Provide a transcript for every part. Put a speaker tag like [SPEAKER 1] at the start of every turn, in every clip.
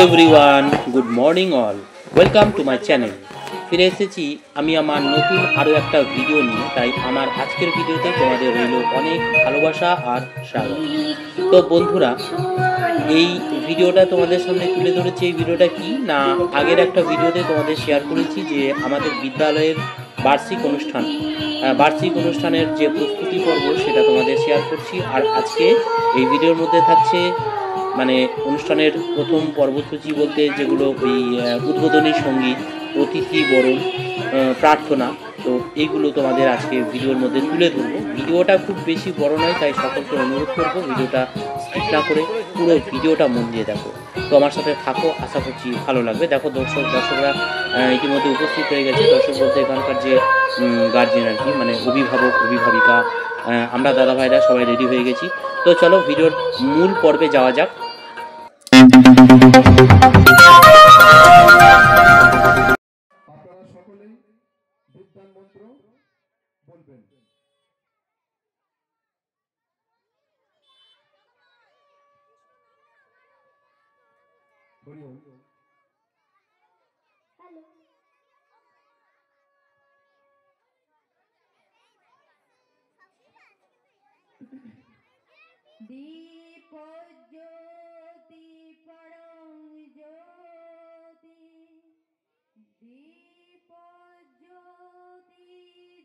[SPEAKER 1] Everyone, good morning all, welcome to my channel. ফিরে এসেছি আমি আমার নতুন আরও একটা ভিডিও নিয়ে। তাই আমার আজকের ভিডিওতে তোমাদের রইল অনেক ভালোবাসা আর স্বাগত। তো বন্ধুরা, এই ভিডিওটা তোমাদের সামনে তুলে ধরেছি। এই ভিডিওটা কি না, আগের একটা ভিডিওতে তোমাদের শেয়ার করেছি যে আমাদের বিদ্যালয়ের বার্ষিক অনুষ্ঠানের যে প্রস্তুতি পর্ব সেটা তোমাদের শেয়ার করছি। আর আজকে এই ভিডিওর মধ্যে থাকছে মানে অনুষ্ঠানের প্রথম পর্বসূচি বলতে যেগুলো ওই উদ্বোধনী সঙ্গীত, অতিথি বরণ, প্রার্থনা। তো এইগুলো তোমাদের আজকে ভিডিওর মধ্যে তুলে ধরবো। ভিডিওটা খুব বেশি বড় নয়, তাই সকলকে অনুরোধ করবো ভিডিওটা স্কিপ না করে পুরো ভিডিওটা মন দিয়ে দেখো। তো আমার সাথে থাকো, আশা করছি ভালো লাগবে। দেখো দর্শকরা ইতিমধ্যে উপস্থিত হয়ে গেছে। দর্শক বলতে এখানকার যে গার্জিয়ান আর কি, মানে অভিভাবিকা, আমরা দাদা ভাইরা সবাই রেডি হয়ে গেছি। তো চলো ভিডিওর মূল পর্বে যাওয়া যাক।
[SPEAKER 2] আপনারা সকলেই বিদ্যান মন্ত্র বলবেন। হরি ওম।
[SPEAKER 3] হ্যালো। দীপ জ্যোতি পরং জ্যোতি, দীপ জ্যোতি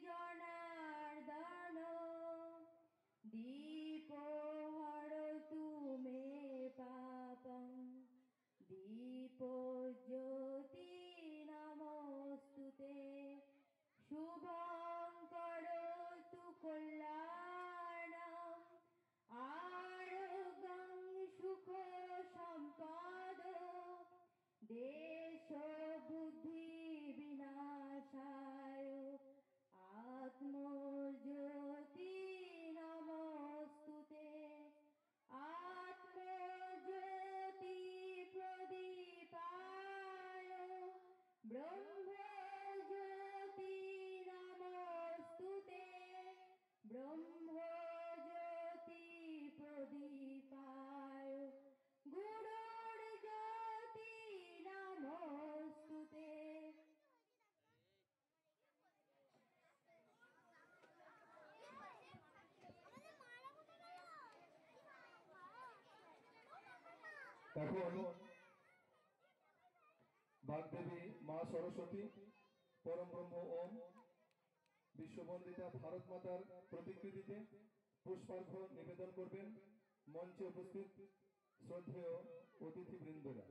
[SPEAKER 3] জনার্দন, দীপ হরতু মে পাপং, দীপ জ্যোতি নমস্তুতে, শুভং করতু কল্যাণং, আরোগ্যং সুখ সম্পদ, দেশ বুদ্ধি বিনাশায়, আত্মজ্যোতি নমস্তুতে, আত্মজ্যোতি প্রদীপায়, ব্রহ্মজ্যোতি নমস্তুতে, ব্রহ্মজ্যোতি প্রদীপায়, গুরুর্জ্যোতি নমস্তুতে।
[SPEAKER 2] এখন বাগদেবী মা সরস্বতী পরম ব্রহ্ম ওম বিশ্ববন্দিতা ভারত মাতার প্রতিকৃতিতে পুষ্পার্ঘ্য নিবেদন করবেন মঞ্চে উপস্থিত শ্রদ্ধেয় অতিথিবৃন্দরা।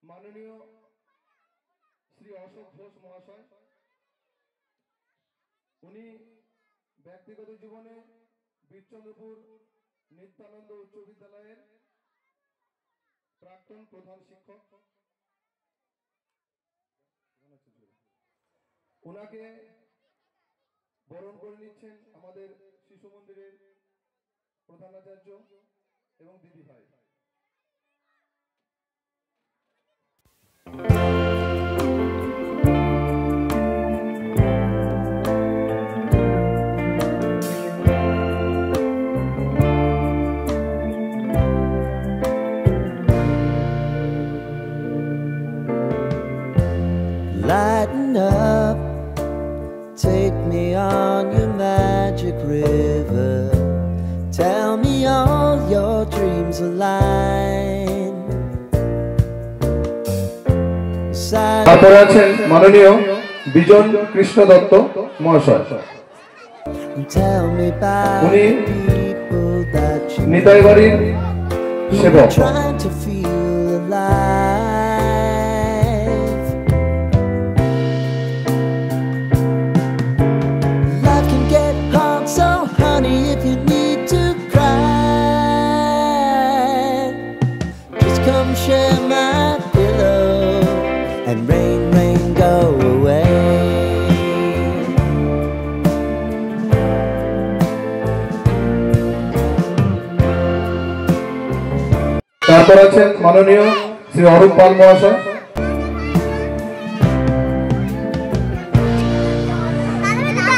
[SPEAKER 2] মাননীয় শ্রী অশোক ঘোষ মহাশয়, উনি ব্যক্তিগত জীবনে বীরচন্দ্রপুর নিত্যানন্দ উচ্চ বিদ্যালয়ের প্রাক্তন প্রধান শিক্ষক। ওনাকে বরণ করে নিচ্ছেন আমাদের শিশু মন্দিরের প্রধানাচার্য এবং দিদি ভাই।
[SPEAKER 4] Lighten up, take me on your magic river, tell me all your dreams align. side.
[SPEAKER 2] তারপরে আছেন মাননীয় বিজন কৃষ্ণ দত্ত মহাশয়।
[SPEAKER 4] Tell me about
[SPEAKER 2] উনি
[SPEAKER 4] the people that you
[SPEAKER 2] Nitai বাড়ির সেবক।
[SPEAKER 4] trying to feel alive. Life can get hard, so honey, if you need to cry, just come share my pillow and rain, rain, go away.
[SPEAKER 2] তারপর আছেন মাননীয় শ্রী অরূপ পাল মহাশয়।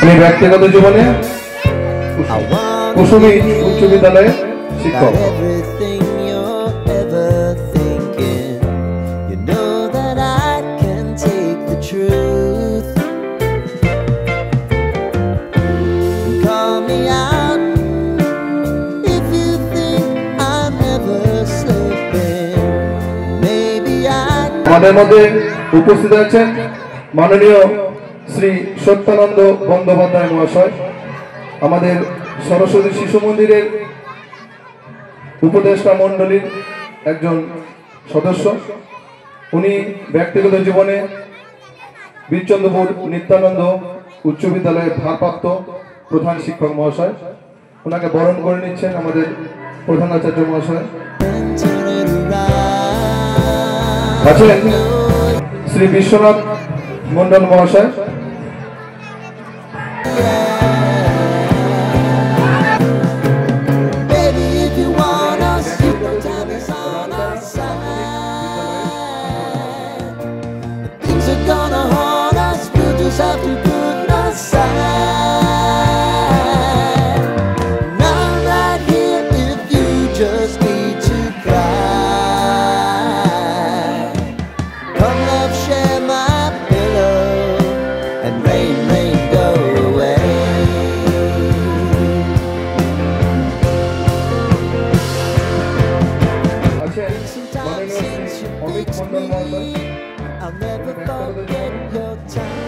[SPEAKER 2] উনি ব্যক্তিগত জীবনে কুসুমী উচ্চ বিদ্যালয়ের শিক্ষক।
[SPEAKER 4] Got everything you're ever thinking. You know that I can take the truth. Call me out if you think I'm never slipping. Maybe I
[SPEAKER 2] আমাদের মধ্যে উপস্থিত আছেন মাননীয় শ্রী সত্যানন্দ বন্দ্যোপাধ্যায় মহাশয়, আমাদের সরস্বতী শিশু মন্দিরের উপদেষ্টা মণ্ডলীর একজন সদস্য। উনি ব্যক্তিগত জীবনে বীরচন্দ্রপুর নিত্যানন্দ উচ্চ বিদ্যালয়ের ভারপ্রাপ্ত প্রধান শিক্ষক মহাশয়। ওনাকে বরণ করে নিচ্ছেন আমাদের প্রধান আচার্য মহাশয়।
[SPEAKER 4] can turn it around.
[SPEAKER 2] আছেন শ্রী বিশ্বনাথ মন্ডল মহাশয়।
[SPEAKER 4] Baby, if you want us, you know time is on our side. Things are gonna haunt us, we'll just have to put aside. Now I'm right here if you just need to cry. Come love, share my pillow, and rain, rain, go away.
[SPEAKER 2] আছেন মাননীয় শ্রী অমিত মন্ডল মহাশয়।
[SPEAKER 4] I'll never forget your time.